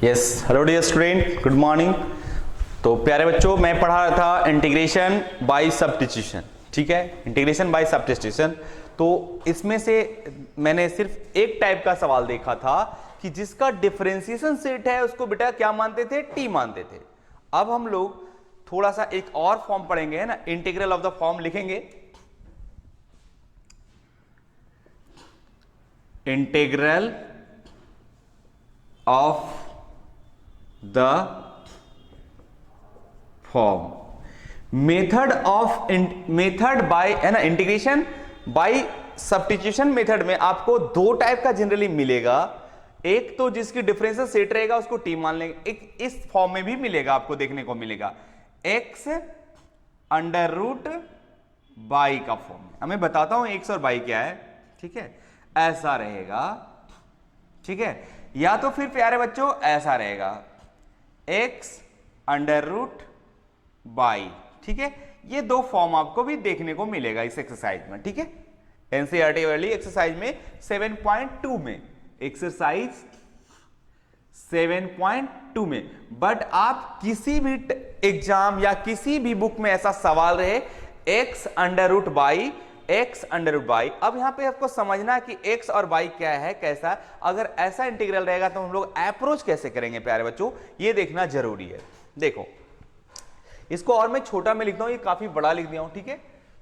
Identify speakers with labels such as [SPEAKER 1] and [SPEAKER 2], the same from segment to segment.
[SPEAKER 1] Yes, hello dear student, good morning. तो प्यारे बच्चों, मैं पढ़ा रहा था इंटीग्रेशन बाय सब्स्टिट्यूशन। ठीक है, इंटीग्रेशन बाय सब्स्टिट्यूशन। तो इसमें से मैंने सिर्फ एक टाइप का सवाल देखा था कि जिसका डिफरेंशिएशन सेट है उसको बेटा क्या मानते थे? टी मानते थे। अब हम लोग थोड़ा सा एक और फॉर्म पढ़ेंगे, है ना, इंटीग्रल ऑफ द फॉर्म लिखेंगे। Integral of the form, method by, है ना, इंटीग्रेशन बाय सब्स्टिट्यूशन मेथड में आपको दो टाइप का जनरली मिलेगा। एक तो जिसकी डिफरेंशियल सेट रहेगा उसको टी मान लेंगे, एक इस फॉर्म में भी मिलेगा, आपको देखने को मिलेगा एक्स अंडर रूट बाई का फॉर्म। हमें बताता हूं एक्स और बाई क्या है। ठीक है, ऐसा रहेगा। ठीक है, या तो फिर प्यारे बच्चों ऐसा रहेगा एक्स अंडर रूट बाई। ठीक है, ये दो फॉर्म आपको भी देखने को मिलेगा इस एक्सरसाइज में। ठीक है, एनसीईआरटी वाली एक्सरसाइज में 7.2 में, एक्सरसाइज 7.2 में। बट आप किसी भी एग्जाम या किसी भी बुक में ऐसा सवाल रहे x under root by, x under root by. अब यहां पे आपको समझना है कि एक्स और बाई क्या है, कैसा। अगर ऐसा इंटीग्रल रहेगा तो हम लोग अप्रोच कैसे करेंगे प्यारे बच्चों, ये देखना जरूरी है। देखो, इसको और मैं छोटा में लिखता हूं, ये काफी बड़ा लिख दिया हूं। ठीक है,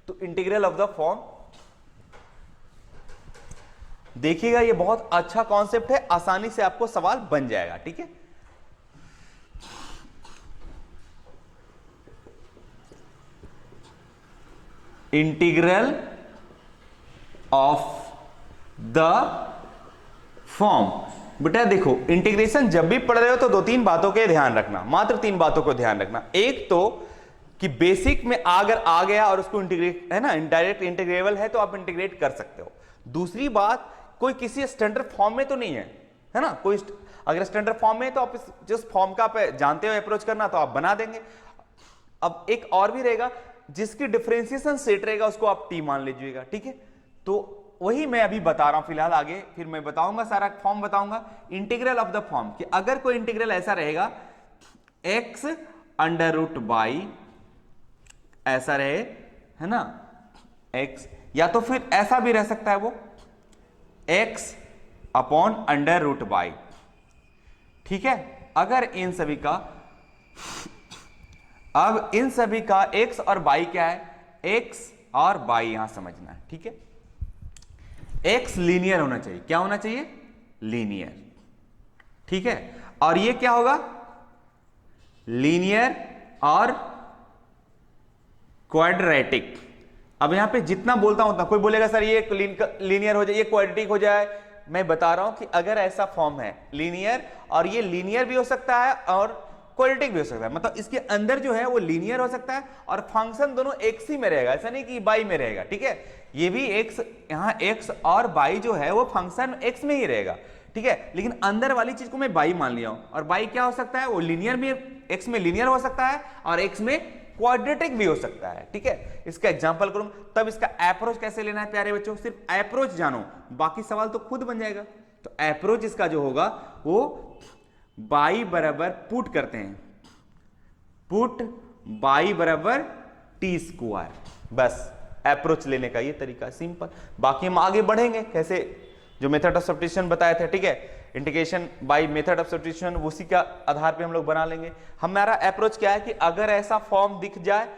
[SPEAKER 1] तो इंटीग्रल ऑफ द फॉर्म देखिएगा, ये बहुत अच्छा कॉन्सेप्ट है, आसानी से आपको सवाल बन जाएगा। ठीक है, इंटीग्रल ऑफ द फॉर्म। बेटा देखो, इंटीग्रेशन जब भी पढ़ रहे हो तो दो तीन बातों के ध्यान रखना, मात्र तीन बातों को ध्यान रखना। एक तो कि बेसिक में अगर आ गया और उसको इंटीग्रेट, है ना, इनडायरेक्ट इंटीग्रेबल है तो आप इंटीग्रेट कर सकते हो। दूसरी बात, कोई किसी स्टैंडर्ड फॉर्म में तो नहीं है ना, कोई अगर स्टैंडर्ड फॉर्म में है तो आप जिस फॉर्म का आप जानते हो अप्रोच करना तो आप बना देंगे। अब एक और भी रहेगा, जिसकी डिफरेंशिएशन सेट रहेगा उसको आप टी मान लीजिएगा। ठीक है, तो वही मैं अभी बता रहा हूं फिलहाल, आगे फिर मैं बताऊंगा, सारा फॉर्म बताऊंगा। इंटीग्रल ऑफ द फॉर्म कि अगर कोई इंटीग्रल ऐसा रहेगा एक्स अंडर रूट बाई, ऐसा रहे, है ना, एक्स, या तो फिर ऐसा भी रह सकता है वो x upon under root by. ठीक है, अगर इन सभी का, अब इन सभी का एक्स और बाई क्या है, एक्स और बाई यहां समझना है। ठीक है, एक्स लीनियर होना चाहिए, क्या होना चाहिए? लीनियर। ठीक है, और ये क्या होगा? लीनियर और क्वाड्रेटिक। अब यहां पे जितना बोलता हूं उतना, कोई बोलेगा सर ये लीनियर हो जाए, ये क्वाड्रेटिक हो जाए। मैं बता रहा हूं कि अगर ऐसा फॉर्म है लीनियर, और ये लीनियर भी हो सकता है और क्वाड्रेटिक भी हो सकता है, मतलब इसके अंदर जो है वो लीनियर हो सकता है और फंक्शन दोनों एक्स ही में रहेगा, ऐसा नहीं कि बाई में रहेगा। ठीक है, ये भी एक्स, यहां एक्स और बाई जो है वो फंक्शन एक्स में ही रहेगा। ठीक है, लेकिन अंदर वाली चीज को मैं बाई मान लिया हूं, और बाई क्या हो सकता है? वो लीनियर में, एक्स में लीनियर हो सकता है और एक्स में क्वाड्रेटिक भी हो सकता है। ठीक है, इसका एग्जांपल करूं तब इसका अप्रोच कैसे लेना है प्यारे बच्चों, सिर्फ अप्रोच जानो, बाकी सवाल तो खुद बन जाएगा। तो अप्रोच इसका जो होगा वो बाई बराबर पुट करते हैं, पुट बाई बराबर टी स्क्वायर। बस अप्रोच लेने का ये तरीका, सिंपल। बाकी हम आगे बढ़ेंगे कैसे, जो मेथड ऑफ सब्स्टिट्यूशन बताए थे। ठीक है, integration by method of substitution, उसी का आधार पे हम लोग बना लेंगे। हमारा अप्रोच क्या है कि अगर ऐसा फॉर्म दिख जाए,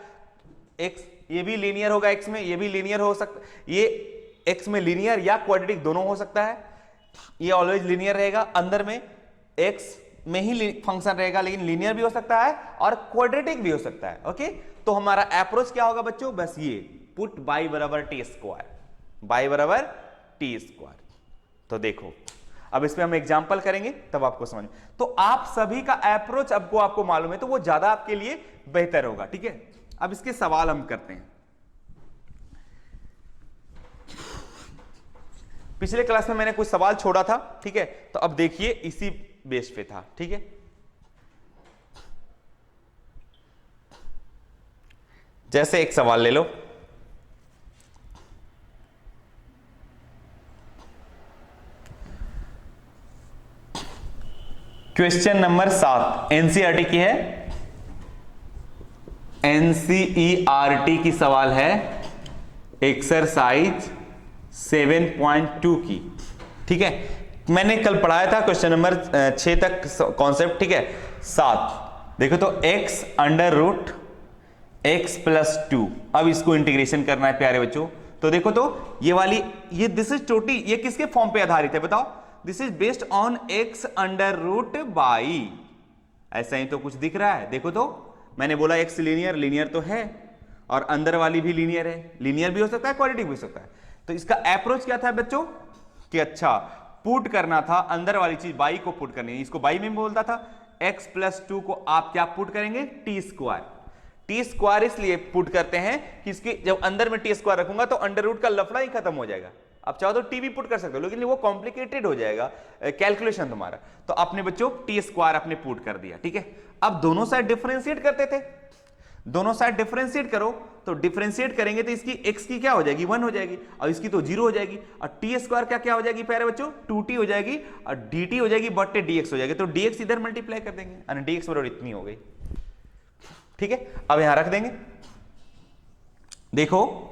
[SPEAKER 1] एक्स ये भी लीनियर होगा, एक्स में ये भी लीनियर हो सकता, ये एक्स में लीनियर या क्वाड्रेटिक दोनों हो सकता है, ये ऑलवेज लीनियर रहेगा, अंदर में एक्स में ही फंक्शन रहेगा, लेकिन लीनियर भी हो सकता है और क्वाड्रेटिक भी हो सकता है। ओके, तो हमारा अप्रोच क्या होगा बच्चों? बस ये पुट बाई बराबर टी स्क्वायर, बाई बराबर टी स्क्वायर। तो देखो, अब इसमें हम एग्जांपल करेंगे तब आपको समझ। तो आप सभी का अप्रोच आपको मालूम है तो वो ज्यादा आपके लिए बेहतर होगा। ठीक है, अब इसके सवाल हम करते हैं। पिछले क्लास में मैंने कुछ सवाल छोड़ा था। ठीक है, तो अब देखिए इसी बेस पे था। ठीक है, जैसे एक सवाल ले लो, क्वेश्चन नंबर 7 एनसीईआरटी की है, एनसीईआरटी की सवाल है एक्सरसाइज 7.2 की। ठीक है, मैंने कल पढ़ाया था क्वेश्चन नंबर 6 तक कॉन्सेप्ट। ठीक है, 7 देखो तो x under root x plus 2। अब इसको इंटीग्रेशन करना है प्यारे बच्चों। तो देखो तो ये वाली, ये दिस इज टोटी, ये किसके फॉर्म पे आधारित है बताओ? This is based on x under root by, ऐसा ही तो कुछ दिख रहा है। देखो तो मैंने बोला x लीनियर, लीनियर तो है, और अंदर वाली भी लीनियर है। लीनियर भी हो सकता है, क्वाड्रेटिक भी हो सकता है। तो इसका अप्रोच क्या था बच्चों कि अच्छा पुट करना था, अंदर वाली चीज बाई को पुट करनी है। इसको बाई में बोलता था, x प्लस 2 को आप क्या पुट करेंगे? T square. टी स्क्वायर इसलिए पुट करते हैं कि इसकी जब अंदर में टी स्क्वायर रखूंगा तो अंडर रूट का लफड़ा ही खत्म हो जाएगा। आप चाहो तो टी भी पुट कर सकते हो, लेकिन वो कॉम्प्लिकेटेड हो जाएगा कैलकुलेशन तुम्हारा। तो अपने बच्चों टी स्क्वायर अपने पुट कर दिया। ठीक है, अब दोनों साइड डिफरेंशिएट करते थे, दोनों साइड डिफरेंशिएट करो तो डिफरेंशिएट करेंगे तो इसकी x की क्या हो जाएगी? 1 हो जाएगी, और इसकी तो 0 हो जाएगी। और टी स्क्वायर क्या हो जाएगी प्यारे बच्चों? 2t हो जाएगी, और dt हो जाएगी बट्टे dx हो जाएगी। तो dx इधर मल्टीप्लाई कर देंगे, और dx बराबर इतनी हो गई। ठीक है, अब यहां रख देंगे। देखो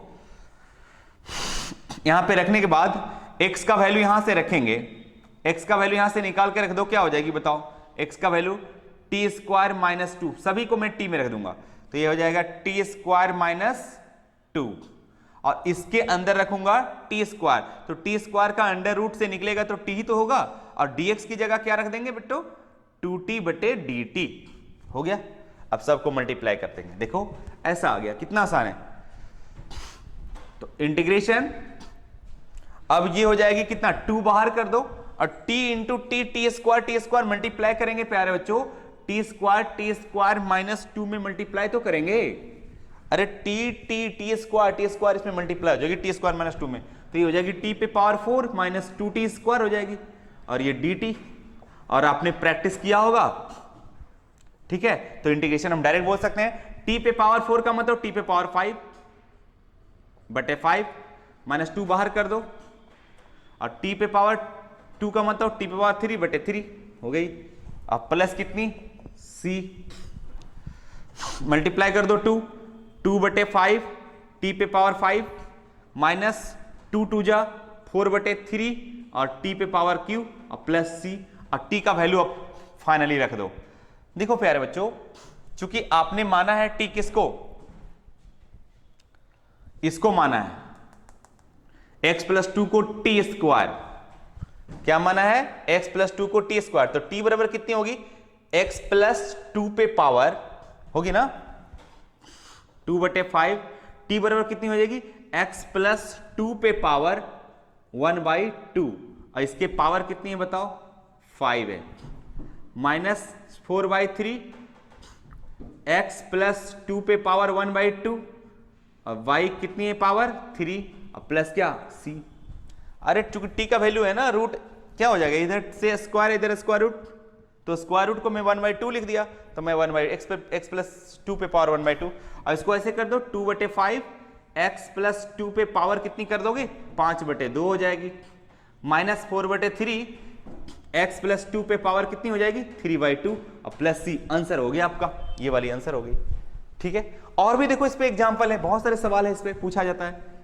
[SPEAKER 1] यहां पे रखने के बाद x का वैल्यू यहां से रखेंगे, x का वैल्यू यहां से निकाल के रख दो, क्या हो जाएगी बताओ? x का वैल्यू टी स्क्वायर माइनस 2, सभी को मैं t में रख दूंगा, तो ये हो जाएगा टी स्क्वायर माइनस 2, और इसके अंदर रखूंगा टी स्क्वायर, तो टी स्क्वायर का अंडर रूट से निकलेगा तो टी ही तो होगा, और dx की जगह क्या रख देंगे बेटो? 2t बटे dt हो गया। अब सबको मल्टीप्लाई कर देंगे। देखो ऐसा आ गया, कितना आसान है। तो इंटीग्रेशन अब ये हो जाएगी कितना? 2 बाहर कर दो, और t into T square multiply करेंगे प्यारे बच्चों, टी स्क्वायर माइनस 2 में मल्टीप्लाई तो करेंगे। अरे टी स्क्वायर इसमें मल्टीप्लाई हो जाएगी टी स्क्वायर माइनस 2 में, तो ये हो जाएगी टी पे पावर 4 माइनस 2t स्क्वायर हो जाएगी, और ये dt। और आपने प्रैक्टिस किया होगा, ठीक है, तो इंटीग्रेशन हम डायरेक्ट बोल सकते हैं। टी पे पावर 4 का मतलब टी पे पावर 5 बटे 5 माइनस 2 बाहर कर दो, और टी पे पावर 2 का मतलब टी पे पावर 3 बटे 3 हो गई। अब प्लस कितनी? c मल्टीप्लाई कर दो 2 बटे 5 टी पे पावर 5 माइनस 2 जा 4 बटे 3 और टी पे पावर q और प्लस c, और टी का वैल्यू अब फाइनली रख दो। देखो प्यारे बच्चों, चूंकि आपने माना है टी किसको? इसको माना है x प्लस 2 को टी स्क्वायर। क्या माना है? x प्लस 2 को टी स्क्वायर, तो t बराबर कितनी होगी? x प्लस 2 पे पावर होगी ना 2 बटे 5, t बराबर कितनी हो जाएगी? x प्लस 2 पे पावर 1/2, और इसके पावर कितनी है बताओ? 5 है, माइनस 4/3 x प्लस 2 पे पावर 1/2, और y कितनी है पावर? 3, और प्लस क्या? c। अरे चूंकि t का वैल्यू है ना रूट, क्या हो जाएगा? इधर से स्क्वायर इधर स्क्वायर रूट, तो स्क्वायर रूट को मैं 1/2 लिख दिया, तो मैं 1/x प्लस 2 पे पावर 1/2, और इसको ऐसे कर दो 2 बटे 5 x प्लस 2 पे पावर कितनी कर दोगे? 5 बटे 2 हो जाएगी, माइनस 4 बटे 3 x प्लस 2 पे पावर कितनी हो जाएगी? 3/2, और प्लस c। आंसर हो गया आपका, ये वाली आंसर हो गई। ठीक है, और भी देखो इस पे एग्जांपल है, बहुत सारे सवाल है इस पे पूछा जाता है।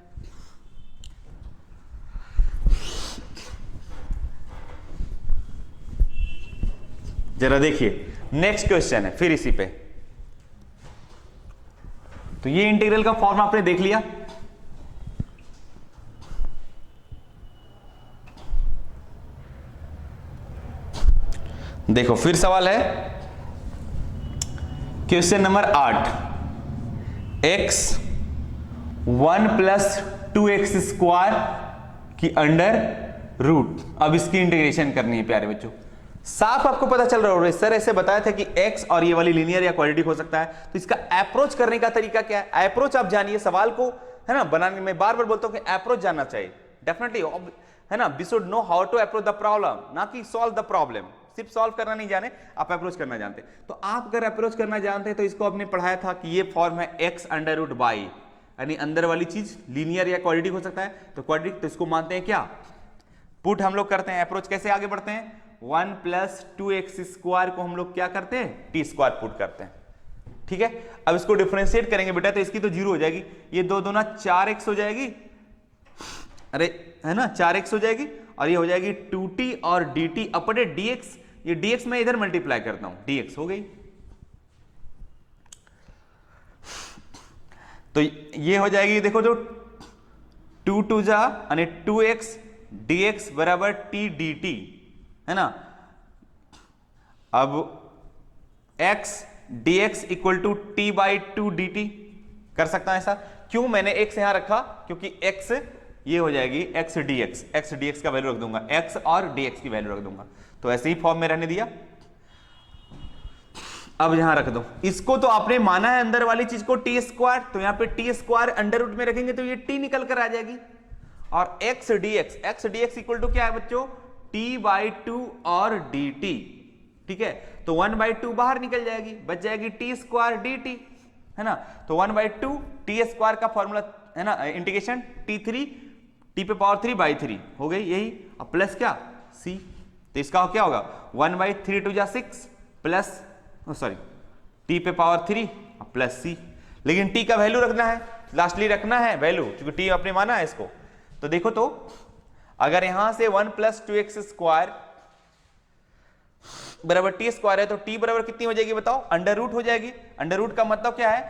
[SPEAKER 1] जरा देखिए नेक्स्ट क्वेश्चन है फिर इसी पे। तो ये इंटीग्रल का फॉर्म आपने देख लिया। देखो फिर सवाल है question number 8, x 1 plus 2x square की अंडर रूट। अब इसकी इंटीग्रेशन करनी है प्यारे बच्चों। साफ आपको पता चल रहा होगा, सर ऐसे बताया था कि x और ये वाली लीनियर या क्वाड्रेटिक हो सकता है, तो इसका अप्रोच करने का तरीका क्या है? अप्रोच आप जानिए, सवाल को है ना बनाने में बार बार बोलता हूं कि अप्रोच जानना चाहिए डेफिनेटली, है ना। We should know how to approach the problem, ना कि सॉल्व द प्रॉब्लम। सिर्फ सॉल्व करना नहीं जाने, आप अप्रोच करना जानते। तो आप अगर अप्रोच करना जानते हैं तो इसको आपने पढ़ाया था कि ये फॉर्म है x अंडर रूट बाई, यानी अंदर वाली चीज लीनियर या क्वाड्रेटिक हो सकता है, तो क्वाड्रेटिक, तो इसको मानते हैं क्या? पुट हम लोग करते हैं। अप्रोच कैसे आगे बढ़ते हैं? 1 प्लस 2x स्क्वायर को हम लोग क्या करते हैं, टी स्क्वायर पुट करते हैं। ठीक है, अब इसको डिफरेंशिएट करेंगे बेटा तो इसकी तो 0 हो जाएगी, ये 2 दूना 4x हो जाएगी, अरे है ना 4x हो जाएगी, और ये हो जाएगी 2t और dt अपडेट dx, ये dx मैं इधर मल्टीप्लाई करता हूं, dx हो गई। तो ये हो जाएगी, देखो जो 2 2 जा यानी 2x dx बराबर t dt है ना। अब x dx equal to t by 2 dt कर सकता है ऐसा, क्यों मैंने x यहां रखा, क्योंकि x ये हो जाएगी x dx का वैल्यू रख दूंगा, x और dx की वैल्यू रख दूंगा, तो ऐसे ही फॉर्म में रहने दिया। अब यहां रख दो, इसको तो आपने माना है अंदर वाली चीज को टी स्क्वायर, तो यहां पे टी स्क्वायर अंडर रूट में रखेंगे तो ये टी निकल कर आ जाएगी, और x dx इक्वल टू क्या है बच्चों, t बाई 2 और dt। ठीक है, तो 1 बाई 2 बाहर निकल जाएगी, बच जाएगी टी स्क्वायर dt है ना। तो 1 बाई 2 टी स्क्वायर का फॉर्मूला है ना, इंटीग्रेशन t3 t पे पावर 3 बाई 3 हो गई यही, अब प्लस क्या c, तो इसका क्या होगा 1 बाई 3 2 जा 6 प्लस सॉरी t पे पावर 3 प्लस c, लेकिन t का वैल्यू रखना है, लास्टली रखना है वैल्यू, क्योंकि t आपने माना है इसको। तो देखो तो अगर यहां से 1 प्लस 2x स्क्वायर बराबर टी स्क्वायर है तो t बराबर कितनी हो जाएगी बताओ, अंडर रूट हो जाएगी। अंडर रूट का मतलब क्या है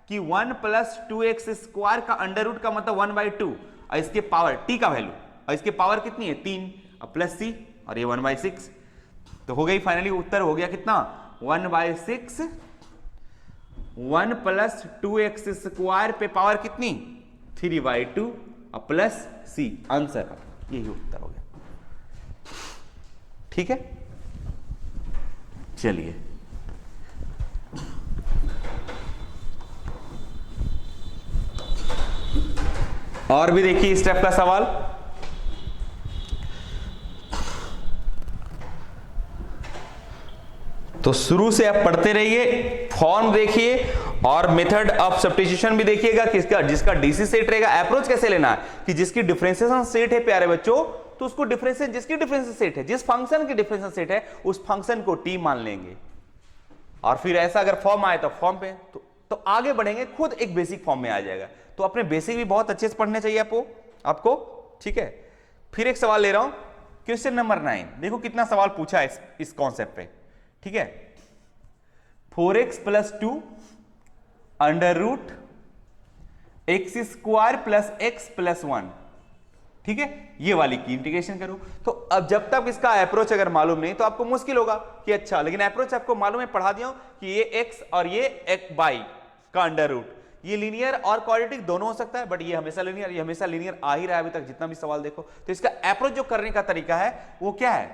[SPEAKER 1] कि 1 प्लस 2x स्क्वायर का अंडर रूट का मतलब 1 बाई 2, और इसके पावर t का वैल्यू, और इसके पावर कितनी है 3, और प्लस c, और ये 1 बाई 6, तो हो गई फाइनली उत्तर हो गया कितना 1 बाई 6, 1 प्लस 2x स्क्वायर पे पावर कितनी 3 बाई 2 और प्लस c, आंसर यही उत्तर हो गया। ठीक है, चलिए और भी देखिए इस टाइप का सवाल। तो शुरू से आप पढ़ते रहिए, फॉर्म देखिए और मेथड ऑफ सब्स्टिट्यूशन भी देखिएगा, किसका जिसका डीसी सेट रहेगा अप्रोच कैसे लेना है, कि जिसकी डिफरेंशिएशन सेट है प्यारे बच्चों, तो उसको डिफरेंशिएशन, जिसकी डिफरेंशियल सेट है, जिस फंक्शन की डिफरेंशियल सेट है उस फंक्शन को टी मान लेंगे, और फिर ऐसा अगर फॉर्म आए तो फॉर्म पे तो आगे बढ़ेंगे, खुद एक बेसिक फॉर्म में आ जाएगा। तो अपने बेसिक भी बहुत अच्छे से पढ़ने चाहिए आपको। ठीक है, फिर एक सवाल ले रहा हूं, क्वेश्चन नंबर 9, देखो कितना सवाल पूछा है इस कॉन्सेप्ट पे। ठीक है, 4x plus 2 under root x square plus x plus 1, ठीक है, ये वाली की इंटीग्रेशन करो। तो अब जब तक इसका अप्रोच अगर मालूम नहीं तो आपको मुश्किल होगा कि अच्छा, लेकिन अप्रोच आपको मालूम है, पढ़ा दिया हूं कि ये x और ये एक बाई का अंडर रूट, ये लीनियर और क्वाड्रेटिक दोनों हो सकता है, बट ये हमेशा लीनियर, ये हमेशा लीनियर आ ही रहा है अभी तक जितना भी सवाल देखो। तो इसका अप्रोच जो करने का तरीका है वो क्या है,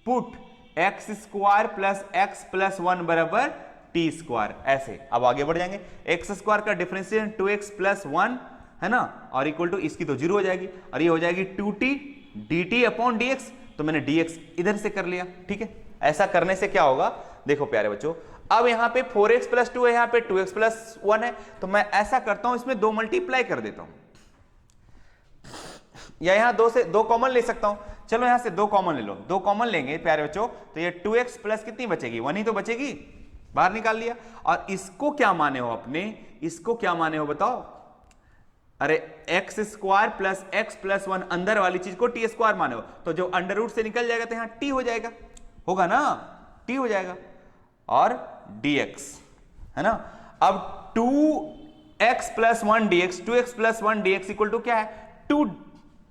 [SPEAKER 1] put x square plus x plus 1 बराबर टी स्क्वायर, ऐसे। अब आगे बढ़ जाएंगे, एक्स स्क्वायर का डिफरेंशिएशन 2x प्लस 1 है ना, और इक्वल टू इसकी तो 0 हो जाएगी, और ये हो जाएगी 2t dt अपॉन dx, तो मैंने dx इधर से कर लिया। ठीक है, ऐसा करने से क्या होगा, देखो प्यारे बच्चों, अब यहां पे 4x प्लस 2 है, यहां पे 2x प्लस 1 है, तो मैं ऐसा करता हूं, इसमें 2 मल्टीप्लाई कर देता हूं, या यहां 2 से 2 कॉमन ले सकता हूं। चलो यहां से 2 कॉमन ले लो, 2 कॉमन लेंगे प्यारे बच्चों, तो ये 2x प्लस कितनी बचेगी, 1 ही तो बचेगी, बाहर निकाल लिया। और इसको क्या माने हो अपने, इसको क्या माने हो बताओ, अरे x square plus x plus 1 अंदर वाली चीज को टी स्क्वायर माने हो, तो जो अंडर रूट से निकल जाएगा तो यहां टी हो जाएगा, होगा ना, टी हो जाएगा, और dx है ना। अब 2x plus 1 dx, 2x plus 1 dx equal to क्या है 2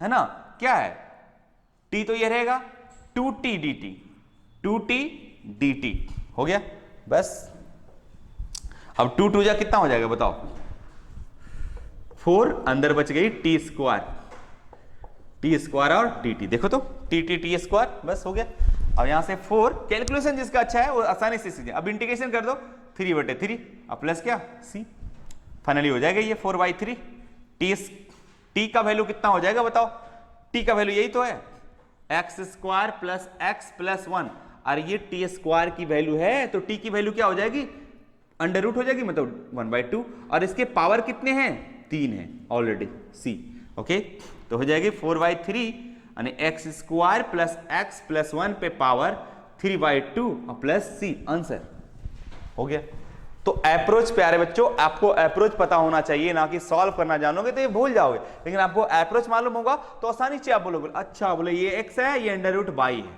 [SPEAKER 1] है ना, क्या है t, तो ये रहेगा 2t dt, 2t dt हो गया बस। अब 2 2 जा कितना हो जाएगा बताओ, 4 अंदर बच गई टी स्क्वायर और dt, देखो तो टी स्क्वायर, बस हो गया। अब यहां से 4, कैलकुलेशन जिसका अच्छा है वो आसानी से सीधे, अब इंटीग्रेशन कर दो 3/3 अब प्लस क्या c, फाइनली हो जाएगा ये 4/3। t का वैल्यू कितना हो जाएगा बताओ, t का वैल्यू यही तो है x square plus x plus 1, और ये टी स्क्वायर की वैल्यू है, तो t की वैल्यू क्या हो जाएगी, अंडर रूट हो जाएगी, मतलब 1/2, और इसके पावर कितने हैं 3 है ऑलरेडी c, ओके, तो हो जाएगी 4/3 यानी x square plus x plus 1 पे पावर 3/2 प्लस सी। आंसर हो गया। तो अप्रोच प्यारे बच्चों, आपको अप्रोच पता होना चाहिए, ना कि सॉल्व करना जानोगे तो ये भूल जाओगे, लेकिन आपको अप्रोच मालूम होगा तो आसानी से आप बोलोगे अच्छा बोले ये एक्स है, ये अंडर रूट बाई है,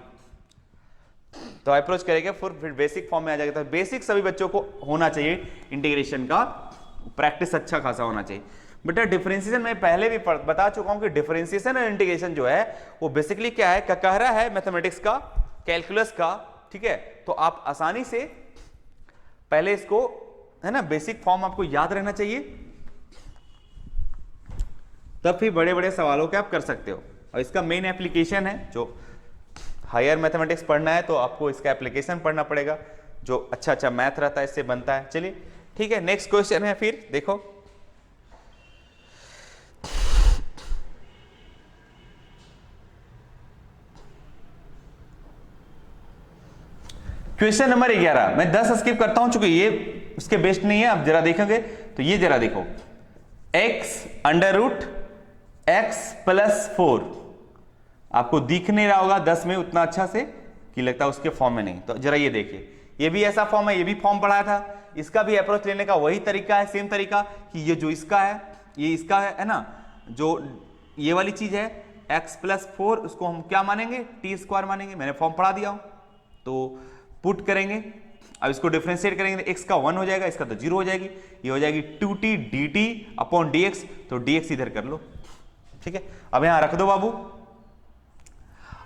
[SPEAKER 1] तो अप्रोच करेंगे फिर बेसिक फॉर्म में आ जाएगा। तो बेसिक सभी बच्चों को होना चाहिए, इंटीग्रेशन का प्रैक्टिस अच्छा खासा होना चाहिए। बेटा डिफरेंशिएशन मैं पहले भी बता चुका हूं कि डिफरेंशिएशन और इंटीग्रेशन जो है वो बेसिकली क्या है, ककहरा है मैथमेटिक्स का, कैलकुलस का, ठीक है। तो आप आसानी से पहले इसको, है ना, बेसिक फॉर्म आपको याद रहना चाहिए, तब फिर बड़े बड़े सवालों के आप कर सकते हो। और इसका मेन एप्लीकेशन है, जो हायर मैथमेटिक्स पढ़ना है तो आपको इसका एप्लीकेशन पढ़ना पड़ेगा, जो अच्छा अच्छा मैथ रहता है इससे बनता है। चलिए ठीक है, नेक्स्ट क्वेश्चन है, फिर देखो क्वेश्चन नंबर 11। मैं 10 स्किप करता हूं चूंकि ये उसके बेस्ट नहीं है। आप जरा देखेंगे तो ये जरा देखो, x under root x plus 4 आपको दिख नहीं रहा होगा 10 में उतना अच्छा से कि लगता है उसके फॉर्म में नहीं। तो जरा ये देखिए, ये भी ऐसा फॉर्म है, ये भी फॉर्म पढ़ा था, इसका भी अप्रोच लेने का वही तरीका है, सेम तरीका कि ये जो इसका है ये इसका है ना, जो ये वाली चीज है x प्लस 4 उसको हम क्या मानेंगे, टी स्क्वायर मानेंगे। मैंने फॉर्म पढ़ा दिया हूं, तो पुट करेंगे, अब इसको डिफरेंशिएट करेंगे तो x का 1 हो जाएगा, इसका तो 0 हो जाएगी, ये हो जाएगी 2t dt अपॉन dx, तो dx इधर कर लो, ठीक है। अब यहां रख दो बाबू,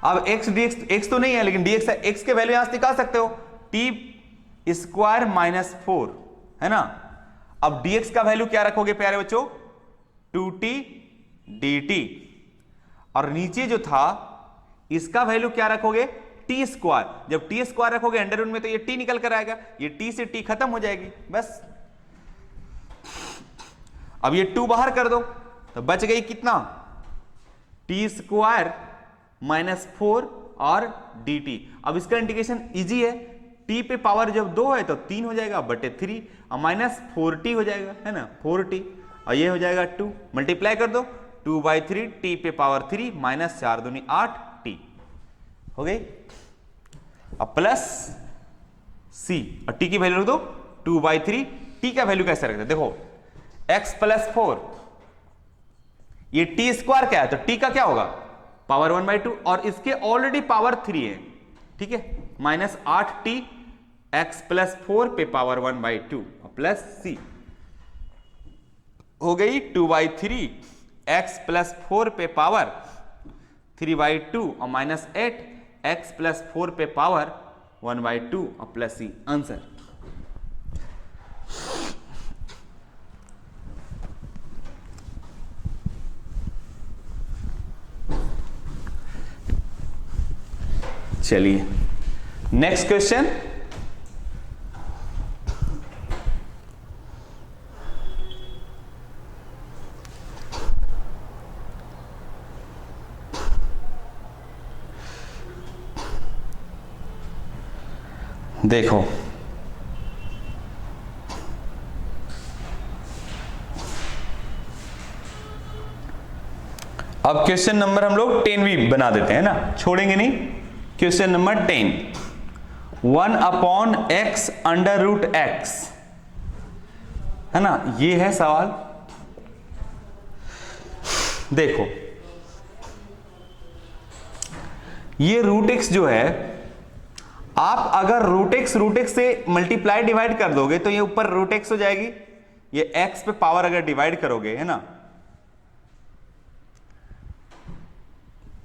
[SPEAKER 1] अब x dx, x तो नहीं है लेकिन dx है, x के वैल्यू यहां से निकाल सकते हो, t स्क्वायर माइनस 4 है ना। अब dx का वैल्यू क्या रखोगे प्यारे बच्चों, 2t dt, और नीचे जो था इसका वैल्यू क्या रखोगे, टी स्क्वायर। जब टी स्क्वायर रखोगे अंडर रूट में तो ये टी निकल कर आएगा, ये टी से टी खत्म हो जाएगी बस। अब ये 2 बाहर कर दो तो बच गई कितना, टी स्क्वायर माइनस 4 और डी टी। अब इसका इंटीग्रेशन इजी है, टी पे पावर जब 2 है तो 3 हो जाएगा बटे 3 और माइनस 4t हो जाएगा, है ना 4t, और ये हो जाएगा 2, मल्टीप्लाई कर दो 2/3 टी पे पावर 3 माइनस 4 दूनी 8t हो गई। अब प्लस c और t की वैल्यू रख दो 2/3, t का वैल्यू कैसे रखते, देखो x प्लस 4, ये t स्क्वायर क्या है तो t का क्या होगा पावर 1/2, और इसके ऑलरेडी पावर 3 है, ठीक है, माइनस 8t x प्लस 4 पे पावर 1/2 प्लस c हो गई 2/3 x प्लस 4 पे पावर 3/2 और माइनस 8 x प्लस 4 पे पावर 1/2 और प्लस c। आंसर चलिए नेक्स्ट क्वेश्चन, देखो अब क्वेश्चन नंबर हम लोग 10 भी बना देते हैं ना, छोड़ेंगे नहीं। Question number 10, 1/x under root x, है ना, ये है सवाल। देखो ये रूट x जो है, आप अगर रूट एक्स से मल्टीप्लाई डिवाइड कर दोगे तो ये ऊपर रूट एक्स हो जाएगी, ये x पे पावर अगर डिवाइड करोगे, है ना,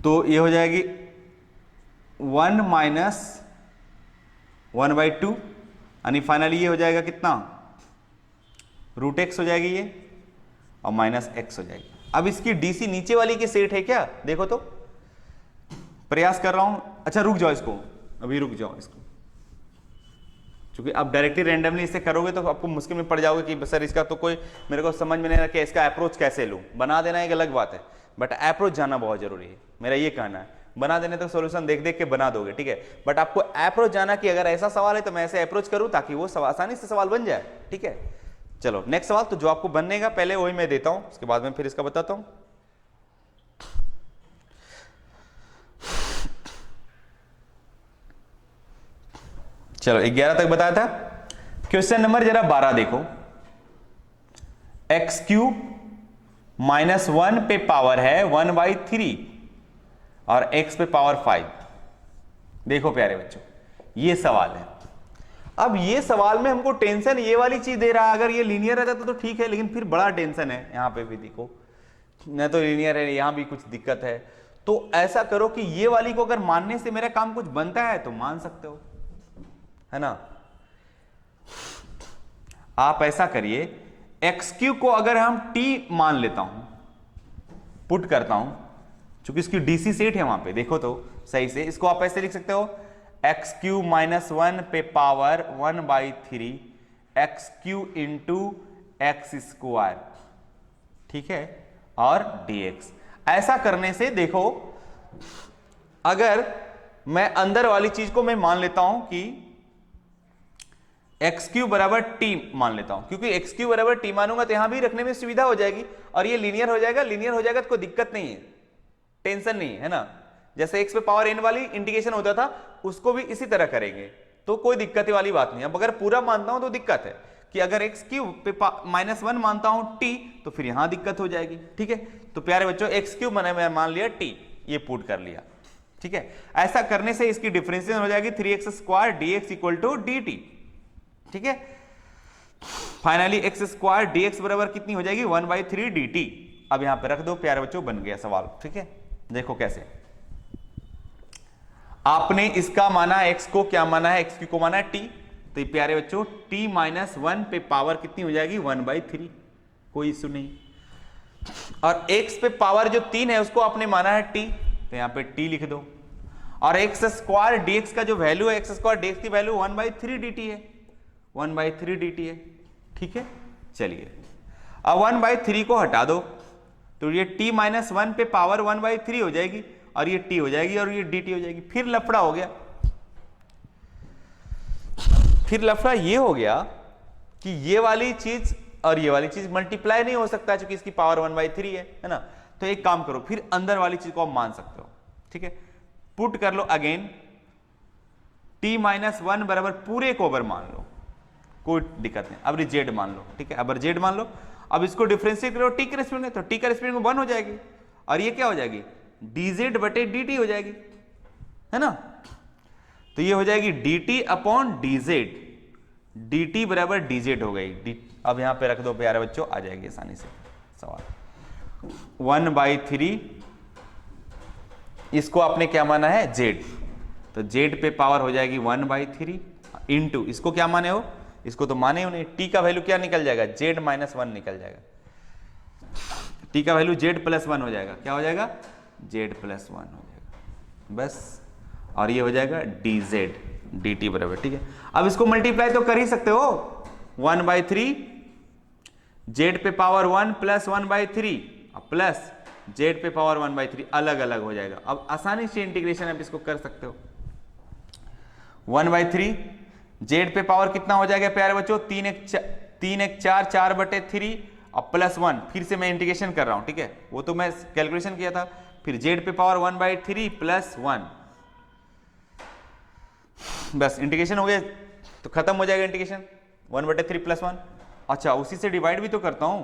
[SPEAKER 1] तो ये हो जाएगी 1 माइनस 1/2, यानी फाइनली ये हो जाएगा कितना, रूट एक्स हो जाएगी ये, और माइनस एक्स हो जाएगी। अब इसकी डीसी नीचे वाली की सेट है क्या, देखो तो, प्रयास कर रहा हूं, अच्छा रुक जाओ इसको, अभी रुक जाओ इसको, क्योंकि आप डायरेक्टली रैंडमली इसे करोगे तो आपको मुश्किल में पड़ जाओगे कि सर इसका तो कोई मेरे को समझ में नहीं आ रहा, इसका अप्रोच कैसे लूं। बना देना एक अलग बात है, बट अप्रोच जानना बहुत जरूरी है, मेरा ये कहना है। बना देने तो सॉल्यूशन देख देख के बना दोगे, ठीक है, बट आपको अप्रोच जाना कि अगर ऐसा सवाल है तो मैं ऐसे अप्रोच करूं ताकि वो आसानी से सवाल बन जाए, ठीक है। चलो नेक्स्ट सवाल, तो जो आपको बनेगा पहले वही मैं देता हूं, उसके बाद में फिर इसका बताता हूं। चलो 11 तक बताया था। क्वेश्चन नंबर जरा 12 देखो, एक्स क्यूब माइनस 1 पे पावर है 1/3 और x पे पावर 5। देखो प्यारे बच्चों, ये सवाल है। अब ये सवाल में हमको टेंशन ये वाली चीज दे रहा है, अगर ये लीनियर रहता तो ठीक है, लेकिन फिर बड़ा टेंशन है यहां पे भी। देखो न तो लीनियर है, यहां भी कुछ दिक्कत है। तो ऐसा करो कि ये वाली को अगर मानने से मेरा काम कुछ बनता है तो मान सकते हो, है ना। आप ऐसा करिए, एक्स क्यू को अगर हम t मान लेता हूं, पुट करता हूं, क्योंकि इसकी डीसी सेट है वहां पे, देखो तो सही से। इसको आप ऐसे लिख सकते हो, एक्स क्यू माइनस 1 पे power 1/3 x Q into x square, ठीक है, और dx। ऐसा करने से देखो, अगर मैं अंदर वाली चीज को मैं मान लेता हूं कि एक्स क्यू बराबर टी मान लेता हूं, क्योंकि एक्स क्यू बराबर टी मानूंगा तो यहां भी रखने में सुविधा हो जाएगी, और ये लीनियर हो जाएगा। लीनियर हो जाएगा तो कोई दिक्कत नहीं है, टेंशन नहीं है ना। जैसे एक्स पे पावर n वाली इंटीग्रेशन होता था, उसको भी इसी तरह करेंगे तो कोई दिक्कत वाली बात नहीं। अब अगर पूरा मानता हूं तो दिक्कत है कि अगर एक्स क्यूब पे -1 मानता हूं टी, तो फिर यहां दिक्कत हो जाएगी, ठीक है। तो प्यारे बच्चों, एक्स क्यूब मैंने मान लिया टी, ये पुट कर लिया, ठीक है। ऐसा करने से इसकी डिफरेंशिएशन हो जाएगी 3x² dx equal to dt, ठीक है। फाइनली x² dx बराबर कितनी हो जाएगी 1/3 dt। अब यहां पे रख दो प्यारे बच्चों, बन गया सवाल, ठीक है। देखो कैसे आपने इसका माना x को, क्या माना है, x को माना है t, तो ये प्यारे बच्चों t माइनस 1 पे पावर कितनी हो जाएगी 1/3, कोई इशू नहीं। और x पे पावर जो 3 है उसको आपने माना है t, तो यहां पे t लिख दो। और x² dx का जो वैल्यू है, x² dx की वैल्यू 1/3 dt है, 1/3 dt है, ठीक है। चलिए अब 1/3 को हटा दो, तो ये t माइनस 1 पे पावर 1/3 हो जाएगी, और ये t हो जाएगी, और ये dt हो जाएगी। फिर लफड़ा हो गया, फिर लफड़ा ये हो गया कि ये वाली चीज और ये वाली चीज मल्टीप्लाई नहीं हो सकता, क्योंकि इसकी पावर 1/3 है ना। तो एक काम करो, फिर अंदर वाली चीज को आप मान सकते हो, ठीक है। पुट कर लो अगेन, t माइनस 1 बराबर पूरे को ओवर मान लो, कोई दिक्कत नहीं। अब z मान लो, ठीक है, अब z मान लो। अब इसको डिफरेंशिएट करो t के रेस्पेक्ट में, तो t के रेस्पेक्ट में 1 हो जाएगी, और ये क्या हो जाएगी dz बटे dt हो जाएगी, है ना। तो ये हो जाएगी dt अपॉन dz, dt बराबर dz हो गई। अब यहां पे रख दो प्यारे बच्चों, आ जाएगी आसानी से सवाल। 1/3 इसको आपने क्या माना है z, तो z पे पावर हो जाएगी 1/3 इंटू, इसको क्या माने हो, इसको तो माने हो नहीं, t का वैल्यू क्या निकल जाएगा z माइनस 1 निकल जाएगा, t का वैल्यू z प्लस 1 हो जाएगा, क्या हो जाएगा z प्लस 1 हो जाएगा बस। और ये हो जाएगा dz dt बराबर, ठीक है। अब इसको मल्टीप्लाई तो कर ही सकते हो, 1/3 z पे पावर 1 प्लस 1/3 प्लस z पे पावर 1/3, अलग अलग हो जाएगा। अब आसानी से इंटीग्रेशन आप इसको कर सकते हो। 1/3 z पे पावर कितना हो जाएगा प्यारे बच्चों, 3 1 4 4/3 और प्लस 1, फिर से मैं इंटीग्रेशन कर रहा हूं, ठीक है, वो तो मैं कैलकुलेशन किया था। फिर z पे पावर 1/3 प्लस 1, बस इंटीग्रेशन हो गया तो खत्म हो जाएगा इंटीग्रेशन, 1/3 प्लस 1। अच्छा उसी से डिवाइड भी तो करता हूं,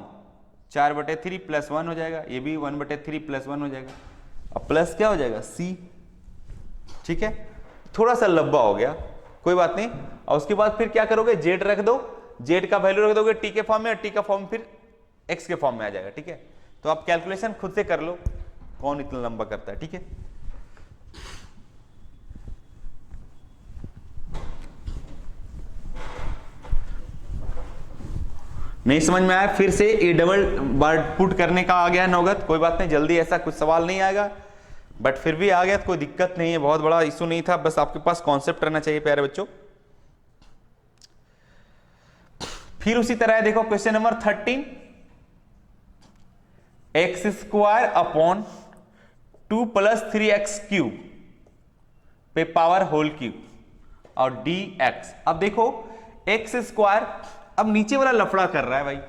[SPEAKER 1] 4/3 प्लस 1 हो जाएगा, ये भी 1/3 प्लस 1 हो जाएगा, अब प्लस क्या हो जाएगा c, ठीक है। थोड़ा सा लंबा हो गया, कोई बात नहीं। और उसके बाद फिर क्या करोगे, z रख दो, z का वैल्यू रख दोगे t के फॉर्म में, और t का फॉर्म फिर x के फॉर्म में आ जाएगा, ठीक है। तो आप कैलकुलेशन खुद से कर लो, कौन इतना लंबा करता है, ठीक है। नहीं समझ में आया, फिर से ये डबल बार पुट करने का आ गया नौबत, कोई बात नहीं, जल्दी ऐसा कुछ सवाल नहीं आएगा, बट फिर भी आ गया तो कोई दिक्कत नहीं है, बहुत बड़ा इशू नहीं था, बस आपके पास कॉन्सेप्ट रहना चाहिए प्यारे बच्चों। फिर उसी तरह है, देखो question number 13, x² upon 2 plus 3x cube पे पावर होल क्यूब और dx। अब देखो x², अब नीचे वाला लफड़ा कर रहा है भाई,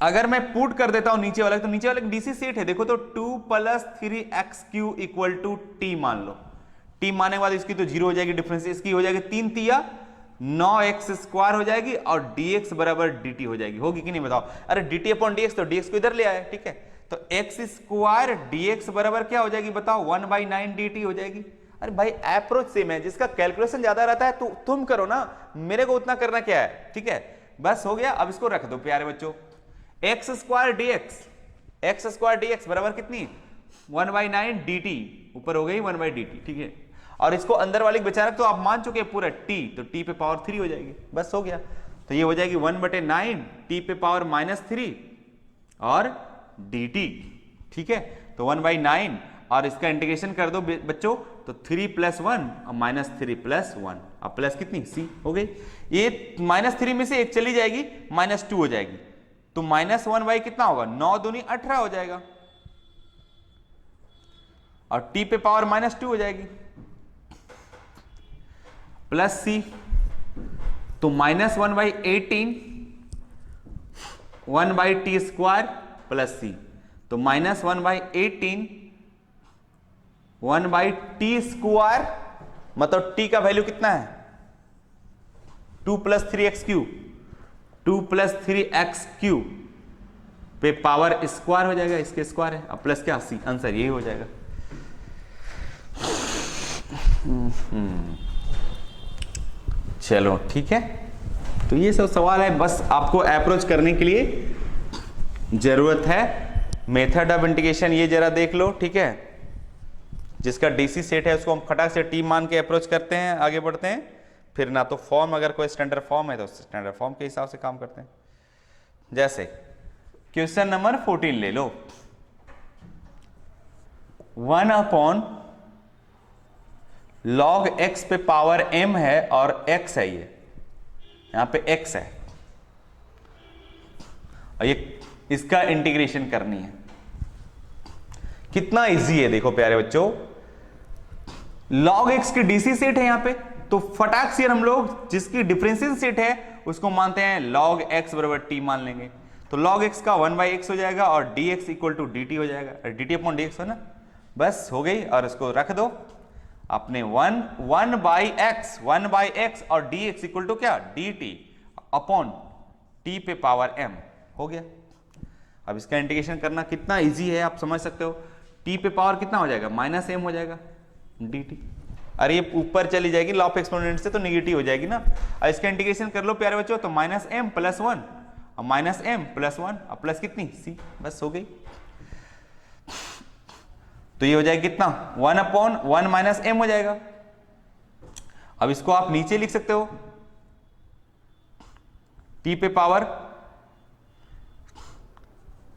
[SPEAKER 1] अगर मैं पुट कर देता हूं नीचे वाला, तो नीचे वाला डीसी सेट है, देखो तो 2 plus 3x cube equal to t मान लो, टी मारने के बाद इसकी तो 0 हो जाएगी, डिफरेंस इसकी हो जाएगी 3 तिया 9x² हो जाएगी और dx बराबर dt हो जाएगी। होगी कि नहीं बताओ? अरे dt अपॉन dx, तो dx को इधर ले आए, ठीक है, तो x² dx बराबर क्या हो जाएगी बताओ? 1/9 dt हो जाएगी। अरे भाई अप्रोच सेम है, जिसका कैलकुलेशन ज्यादा रहता है तो तुम करो ना, मेरे को उतना करना क्या है, ठीक है, बस हो गया। अब इसको रख दो प्यारे बच्चों, x² dx बराबर कितनी? 1/9 dt, ऊपर हो गई 1/dt, ठीक है, और इसको अंदर वाली बचा रख तो आप मान चुके पूरा t, तो t पे पावर 3 हो जाएगी, बस हो गया। तो ये हो जाएगी 1/9 t पे पावर -3 और dt, ठीक है, तो 1/9 और इसका इंटीग्रेशन कर दो बच्चों, तो 3 + 1 और -3 + 1, अब प्लस कितनी c हो गई। ये -3 में से एक चली जाएगी, -2 हो जाएगी, तो -1 कितना होगा? 9 दूनी 18 हो जाएगा और t पे पावर -2 हो जाएगी प्लस c, तो -1/18 1/t² प्लस c, तो -1/18 1/t², मतलब t का वैल्यू कितना है? 2 + 3x³ 2 + 3x³ पे पावर स्क्वायर हो जाएगा, इसके स्क्वायर है, अब प्लस क्या c, आंसर यही हो जाएगा। चलो ठीक है, तो ये सब सवाल है, बस आपको अप्रोच करने के लिए जरूरत है। मेथड ऑफ इंटीग्रेशन ये जरा देख लो, ठीक है, जिसका डीसी सेट है उसको हम फटाक से टी मान के अप्रोच करते हैं, आगे बढ़ते हैं, फिर ना तो फॉर्म, अगर कोई स्टैंडर्ड फॉर्म है तो स्टैंडर्ड फॉर्म के हिसाब से काम करते हैं। जैसे क्वेश्चन नंबर 14 ले लो, 1/log x पे पावर m है और x है, ये यहां पे x है और ये इसका इंटीग्रेशन करनी है। कितना इजी है देखो प्यारे बच्चों, log x की डीसी सेट है यहां पे, तो फटाक से हम लोग जिसकी डिफरेंशियल सेट है उसको मानते हैं log x बराबर t मान लेंगे, तो log x का 1/x हो जाएगा और dx = dt हो जाएगा, dt अपॉन dx है ना, बस हो गई। और इसको रख दो आपने 1/x और dx = क्या? dt अपॉन t पे पावर m, हो गया। अब इसका इंटीग्रेशन करना कितना इजी है आप समझ सकते हो, t पे पावर कितना हो जाएगा? -m हो जाएगा dt, अरे ये ऊपर चली जाएगी लॉ ऑफ एक्सपोनेंट से तो नेगेटिव हो जाएगी ना। अब इसका इंटीग्रेशन कर लो प्यारे बच्चों, तो -m + 1 और -m + 1 और प्लस कितनी c, बस हो गई। तो ये हो जाएगा कितना? 1/1 - m हो जाएगा। अब इसको आप नीचे लिख सकते हो, t पे पावर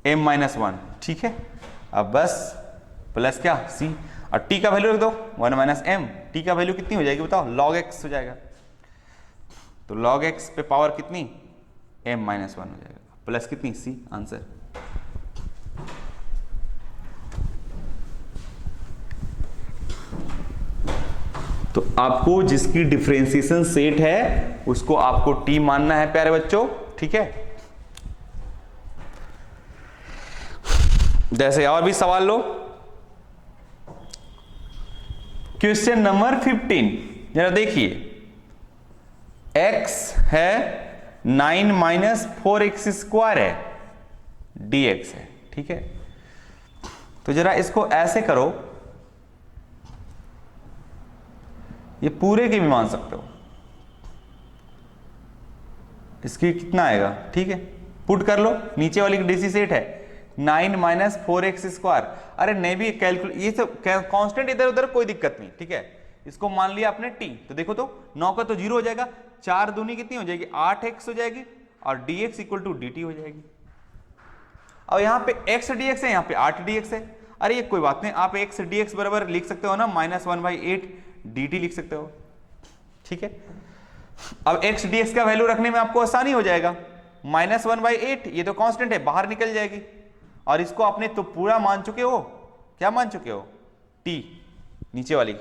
[SPEAKER 1] m - 1, ठीक है, अब बस प्लस क्या c, और t का वैल्यू रख दो 1 - m, t का वैल्यू कितनी हो जाएगी बताओ? log x हो जाएगा, तो log x पे पावर कितनी? m - 1 हो जाएगा, प्लस कितनी c, आंसर। तो आपको जिसकी डिफरेंशिएशन सेट है उसको आपको t मानना है प्यारे बच्चों, ठीक है। जैसे और भी सवाल लो, क्वेश्चन नंबर 15 जरा देखिए, x है 9 - 4x² है, dx है, ठीक है, तो जरा इसको ऐसे करो, ये पूरे के भी मान सकते हो, इसकी कितना आएगा, ठीक है, पुट कर लो, नीचे वाली डीसी सेट है 9 - 4x², अरे नहीं भी कैलकुलेट, ये सब कांस्टेंट इधर उधर कोई दिक्कत नहीं, ठीक है, इसको मान लिया आपने t, तो देखो तो 9 का तो 0 हो जाएगा, 4 दूनी कितनी हो जाएगी? 8x हो जाएगी और dx = dt हो जाएगी। अब यहाँ पे x dx है, यहाँ पे 8 dx है, अरे ये कोई बात नहीं, आप x dx बराबर लिख सकते हो ना, -1/8 dt लिख सकते हो, ठीक है। अब x dx का वैल्यू रखने में आपको आसानी हो जाएगा, -1/8 ये तो कांस्टेंट है, बाहर निकल जाएगी, और इसको आपने तो पूरा मान चुके हो, क्या मान चुके हो? t, नीचे वाली,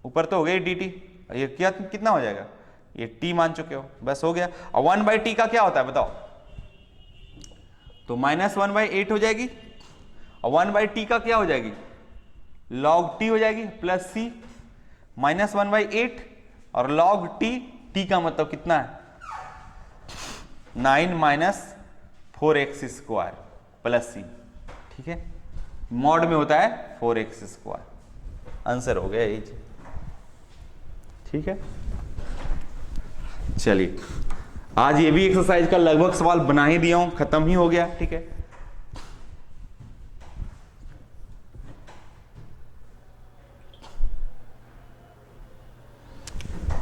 [SPEAKER 1] ऊपर तो हो गई dt, ये क्या कितना हो जाएगा? ये t मान चुके हो, बस हो गया। और 1/t का क्या होता है बताओ? तो -1/8 हो जाएगी, और 1/t का क्या हो जाएगी? लॉग टी हो जाएगी प्लस सी माइनस 1/8 और लॉग टी, टी का मतलब कितना है 9 माइनस 4x² प्लस सी, ठीक है, मॉड में होता है 4x²। आंसर हो गया ये, ठीक है। चलिए आज ये भी एक्सरसाइज का लगभग सवाल बना ही दिया हूं, खत्म ही हो गया, ठीक है।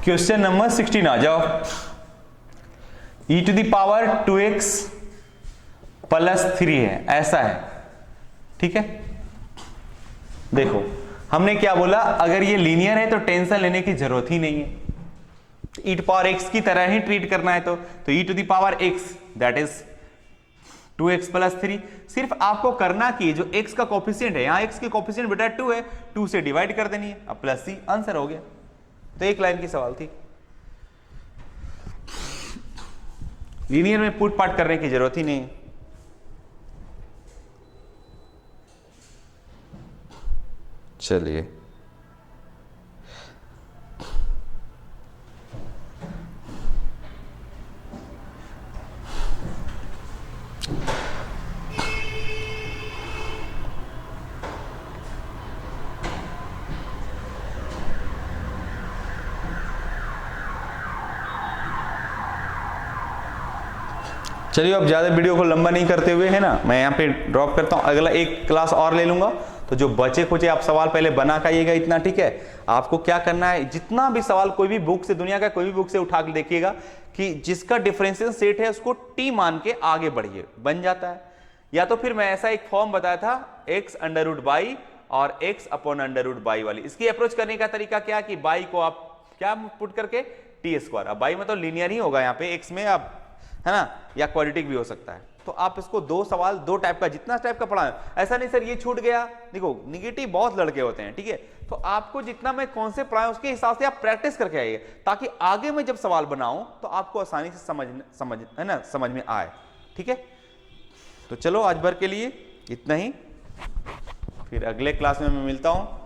[SPEAKER 1] क्वेश्चन नंबर 16 आ जाओ। e⁻² 2x प्लस 3 है, ऐसा है, ठीक है। देखो हमने क्या बोला, अगर ये लीनियर है तो टेंशन लेने की जरूरत ही नहीं है, e⁻x की तरह ही ट्रीट करना है। तो e⁻x that is 2x plus 3। सिर्फ आपको करना कि जो x का कोफिशिएंट है, यहां x की कोफिशिएंट बेटा 2 है, 2 से डिवाइड कर देनी है, अब प्लस सी, आंसर हो गया। तो एक लाइन की सवाल थी, लीनियर में पुट पार्ट करने की जरूरत ही नहीं। चलिए चलिए अब ज्यादा वीडियो को लंबा नहीं करते हुए, है ना, मैं यहाँ पे ड्रॉप करता हूँ, अगला एक क्लास और ले लूंगा। तो जो बचे कुचे आप सवाल पहले बना के आइएगा इतना, ठीक है। आपको क्या करना है, जितना भी सवाल कोई भी बुक से, दुनिया का कोई भी बुक से उठा के देखिएगा कि जिसका डिफरेंशियल सेट है उसको टी मान के आगे बढ़िए, बन जाता है। या तो फिर मैं ऐसा एक फॉर्म बताया था x√y और x/√y वाली, इसकी अप्रोच करने का तरीका क्या कि बाई को आप क्या पुट करके t², अब बाई मतलब लीनियर ही होगा यहाँ पे, x में अब, है ना, या क्वाड्रेटिक भी हो सकता है। तो आप इसको दो सवाल दो टाइप का, जितना टाइप का पढ़ा, ऐसा नहीं सर ये छूट गया, देखो निगेटिव बहुत लड़के होते हैं, ठीक है। तो आपको जितना मैं कॉन्सेप्ट पढ़ाऊं उसके हिसाब से आप प्रैक्टिस करके आइए, ताकि आगे मैं जब सवाल बनाऊं तो आपको आसानी से समझ में आए, ठीक है। तो चलो आज भर के लिए इतना ही, फिर अगले क्लास में मैं मिलता हूं।